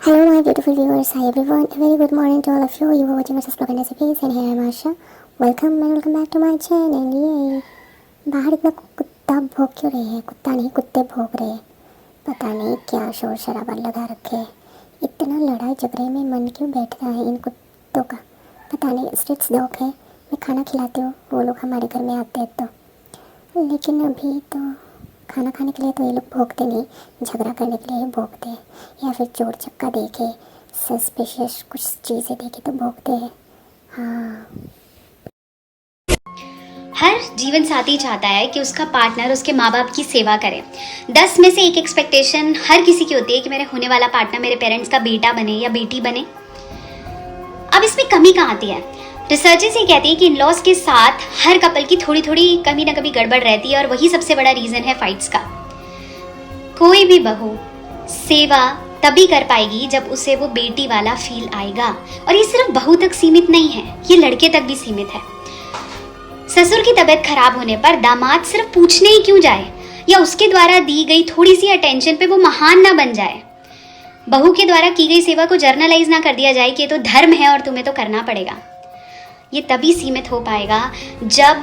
Hello my beautiful viewers, hi everyone, a very good morning to all of you. You are watching Asha's Blog and Recipes and here I am Asha. Welcome back to my channel. ये बाहर इतना कुत्ता भौंक क्यों रहे हैं? कुत्ता नहीं, कुत्ते भौंक रहे हैं। पता नहीं क्या शोर शराबा लगा रखे है। इतना लड़ाई झगड़े में मन क्यों बैठता है इन कुत्तों का? पता नहीं। स्ट्रीट्स डॉग है, मैं खाना खिलाती हूँ, वो लोग हमारे घर में आते हैं तो, लेकिन अभी तो खाना खाने के लिए तो ये लोग भौंकते नहीं, झगड़ा करने के लिए भौंकते हैं या फिर चोर चक्का देखे, सस्पिशियस कुछ चीज़ें देखे तो भौंकते हैं। हाँ, हर जीवन साथी चाहता है कि उसका पार्टनर उसके माँ बाप की सेवा करे। 10 में से एक एक्सपेक्टेशन हर किसी की होती है कि मेरे होने वाला पार्टनर मेरे पेरेंट्स का बेटा बने या बेटी बने। अब इसमें कमी कहाँ आती है? रिसर्चेस ये कहती है कि इन-लॉज के साथ हर कपल की थोड़ी थोड़ी कभी ना कभी गड़बड़ रहती है और वही सबसे बड़ा रीज़न है फाइट्स का। कोई भी बहू सेवा तभी कर पाएगी जब उसे वो बेटी वाला फील आएगा। और ये सिर्फ बहू तक सीमित नहीं है, ये लड़के तक भी सीमित है। ससुर की तबीयत खराब होने पर दामाद सिर्फ पूछने ही क्यों जाए या उसके द्वारा दी गई थोड़ी सी अटेंशन पे वो महान ना बन जाए। बहू के द्वारा की गई सेवा को जर्नलाइज ना कर दिया जाए कि ये तो धर्म है और तुम्हें तो करना पड़ेगा। ये तभी सीमित हो पाएगा जब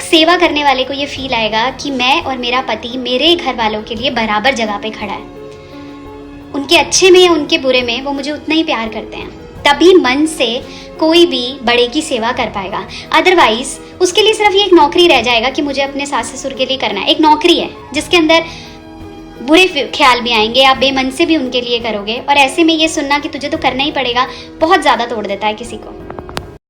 सेवा करने वाले को ये फील आएगा कि मैं और मेरा पति मेरे घर वालों के लिए बराबर जगह पे खड़ा है। उनके अच्छे में या उनके बुरे में वो मुझे उतना ही प्यार करते हैं। तभी मन से कोई भी बड़े की सेवा कर पाएगा। अदरवाइज उसके लिए सिर्फ ये एक नौकरी रह जाएगा कि मुझे अपने सास ससुर के लिए करना है। एक नौकरी है जिसके अंदर बुरे ख्याल भी आएंगे, आप बेमन से भी उनके लिए करोगे और ऐसे में ये सुनना कि तुझे तो करना ही पड़ेगा बहुत ज़्यादा तोड़ देता है किसी को।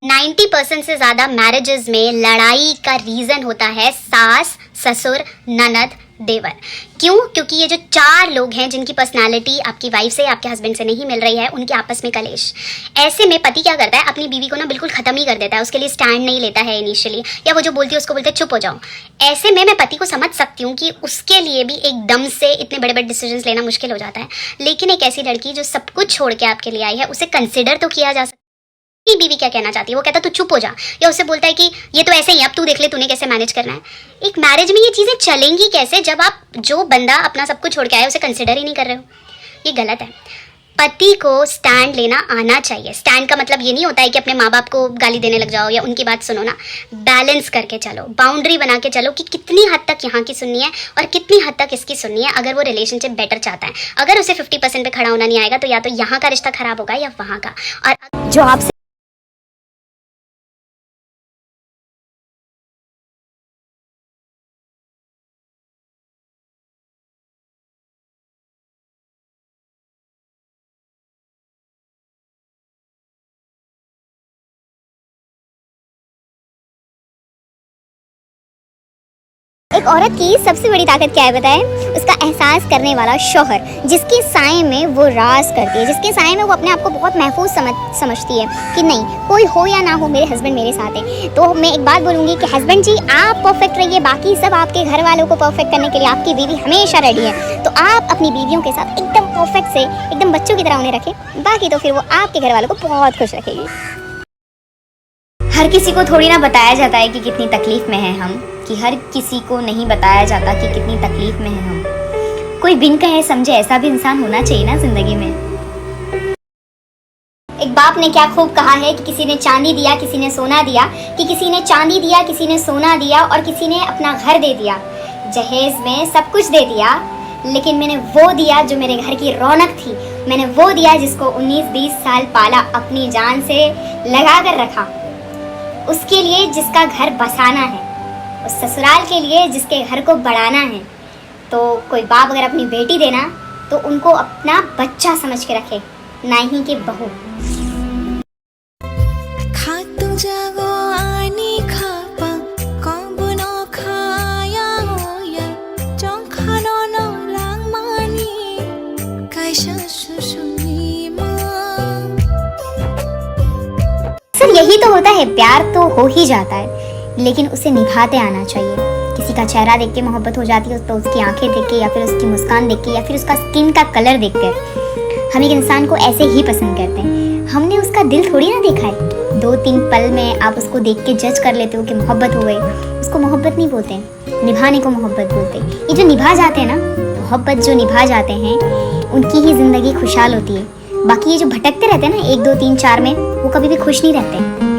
90% से ज़्यादा मैरिजेस में लड़ाई का रीज़न होता है सास, ससुर, ननद, देवर। क्यों? क्योंकि ये जो 4 लोग हैं जिनकी पर्सनालिटी आपकी वाइफ से, आपके हस्बैंड से नहीं मिल रही है, उनके आपस में कलेश। ऐसे में पति क्या करता है? अपनी बीवी को ना बिल्कुल ख़त्म ही कर देता है, उसके लिए स्टैंड नहीं लेता है इनिशियली, या वो जो बोलती है उसको बोलते चुप हो जाओ। ऐसे में मैं पति को समझ सकती हूँ कि उसके लिए भी एकदम से इतने बड़े बड़े डिसीजंस लेना मुश्किल हो जाता है। लेकिन एक ऐसी लड़की जो सब कुछ छोड़ के आपके लिए आई है, उसे कंसिडर तो किया जा सकता है। बीवी क्या कहना चाहती है? वो कहता है तू चुप हो जा, या उससे बोलता है कि ये तो ऐसे ही, अब तू देख ले तूने कैसे मैनेज करना है। एक मैरिज में ये चीज़ें चलेंगी कैसे जब आप जो बंदा अपना सब कुछ छोड़ के आया उसे कंसिडर ही नहीं कर रहे हो? ये गलत है। पति को स्टैंड लेना आना चाहिए। स्टैंड का मतलब ये नहीं होता है कि अपने माँ बाप को गाली देने लग जाओ या उनकी बात सुनो ना। बैलेंस करके चलो, बाउंड्री बना के चलो कि कितनी हद तक यहाँ की सुननी है और कितनी हद तक इसकी सुननी है। अगर वो रिलेशनशिप बेटर चाहता है, अगर उसे 50% पे खड़ा होना नहीं आएगा तो या तो यहाँ का रिश्ता खराब होगा या वहाँ का। और जो आपसे एक औरत की सबसे बड़ी ताकत क्या है बताएं? उसका एहसास करने वाला शौहर, जिसके साए में वो राज करती है, जिसके साए में वो अपने आप को बहुत महफूज समझती है कि नहीं, कोई हो या ना हो मेरे हस्बैंड मेरे साथ है। तो मैं एक बात बोलूँगी कि हस्बैंड जी आप परफेक्ट रहिए, बाकी सब आपके घर वालों को परफेक्ट करने के लिए आपकी बीवी हमेशा रेडी है। तो आप अपनी बीवियों के साथ एकदम परफेक्ट से, एकदम बच्चों की तरह उन्हें रखें, बाकी तो फिर वो आपके घर वालों को बहुत खुश रखेगी। हर किसी को थोड़ी ना बताया जाता है कि कितनी तकलीफ में है हम, कि हर किसी को नहीं बताया जाता कि कितनी तकलीफ में है हम। कोई बिन कहे समझे ऐसा भी इंसान होना चाहिए ना जिंदगी में। एक बाप ने क्या खूब कहा है कि किसी ने चांदी दिया, किसी ने सोना दिया, कि किसी ने चांदी दिया, किसी ने सोना दिया और किसी ने अपना घर दे दिया। जहेज में सब कुछ दे दिया, लेकिन मैंने वो दिया जो मेरे घर की रौनक थी। मैंने वो दिया जिसको 19-20 साल पाला, अपनी जान से लगा कर रखा। उसके लिए जिसका घर बसाना है, उस ससुराल के लिए जिसके घर को बढ़ाना है। तो कोई बाप अगर अपनी बेटी देना तो उनको अपना बच्चा समझ के रखे, ना ही कि बहू। सर यही तो होता है, प्यार तो हो ही जाता है लेकिन उसे निभाते आना चाहिए। किसी का चेहरा देख के मोहब्बत हो जाती है तो उसकी आंखें देख के, या फिर उसकी मुस्कान देख के, या फिर उसका स्किन का कलर देख कर हम एक इंसान को ऐसे ही पसंद करते हैं। हमने उसका दिल थोड़ी ना देखा है। 2-3 पल में आप उसको देख के जज कर लेते हो कि मोहब्बत हो गई। उसको मोहब्बत नहीं बोलते, निभाने को मोहब्बत बोलते। ये जो निभा जाते हैं ना, मोहब्बत जो निभा जाते हैं, उनकी ही ज़िंदगी खुशहाल होती है। बाकी ये जो भटकते रहते हैं ना 1 2 3 4 में, वो कभी भी खुश नहीं रहते।